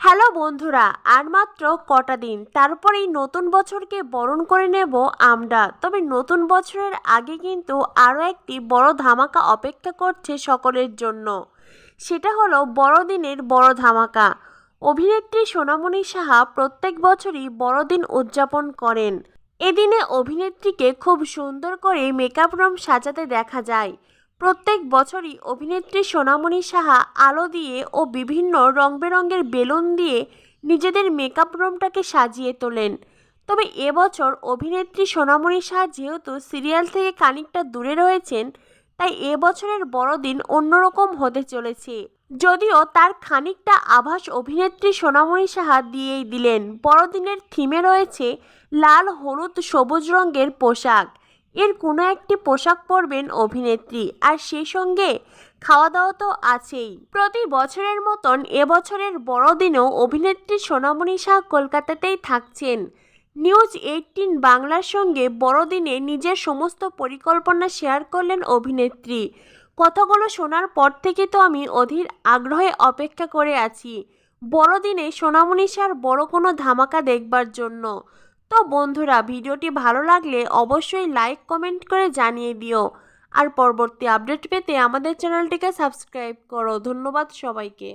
Hello বন্ধুরা, আর মাত্র কটা দিন তারপরেই নতুন বছরকে বরণ করে নেব আমরা। তবে নতুন বছরের আগে কিন্তু আরও একটি বড় ধামাকা অপেক্ষা করছে সকলের জন্য। সেটা হলো বড়দিনের বড় ধামাকা। অভিনেত্রী সোনামণি সাহা প্রত্যেক বছরই বড়দিন উদযাপন করেন। এদিনে অভিনেত্রীকে খুব সুন্দর করে মেকআপ রুম সাজাতে দেখা যায়। প্রত্যেক বছরই অভিনেত্রী সোনামণি সাহা আলো দিয়ে ও বিভিন্ন রং বেরঙের বেলুন দিয়ে নিজেদের মেকআপ রুমটাকে সাজিয়ে তোলেন। তবে এবছর অভিনেত্রী সোনামণি সাহা যেহেতু সিরিয়াল থেকে খানিকটা দূরে রয়েছেন, তাই এবছরের বড়দিন অন্যরকম হতে চলেছে। যদিও তার খানিকটা আভাস অভিনেত্রী সোনামণি সাহা দিয়েই দিলেন। বড়দিনের থিমে রয়েছে লাল, হলুদ, সবুজ রঙের পোশাক। এর কোনো একটি পোশাক পরবেন অভিনেত্রী, আর সেই সঙ্গে খাওয়া দাওয়া তো আছেই। প্রতি বছরের মতন এবছরের বড়দিনেও অভিনেত্রী সোনামণি সাহা কলকাতাতেই থাকছেন। নিউজ 18 বাংলার সঙ্গে বড়দিনে নিজের সমস্ত পরিকল্পনা শেয়ার করলেন অভিনেত্রী। কথাগুলো শোনার পর থেকে তো আমি অধীর আগ্রহে অপেক্ষা করে আছি বড়দিনে সোনামণি সাহার বড় কোনো ধামাকা দেখবার জন্য। তো বন্ধুরা, ভিডিওটি ভালো লাগলে অবশ্যই লাইক কমেন্ট করে জানিয়ে দিও। আর পরবর্তী আপডেট পেতে আমাদের চ্যানেলটিকে সাবস্ক্রাইব করো। ধন্যবাদ সবাইকে।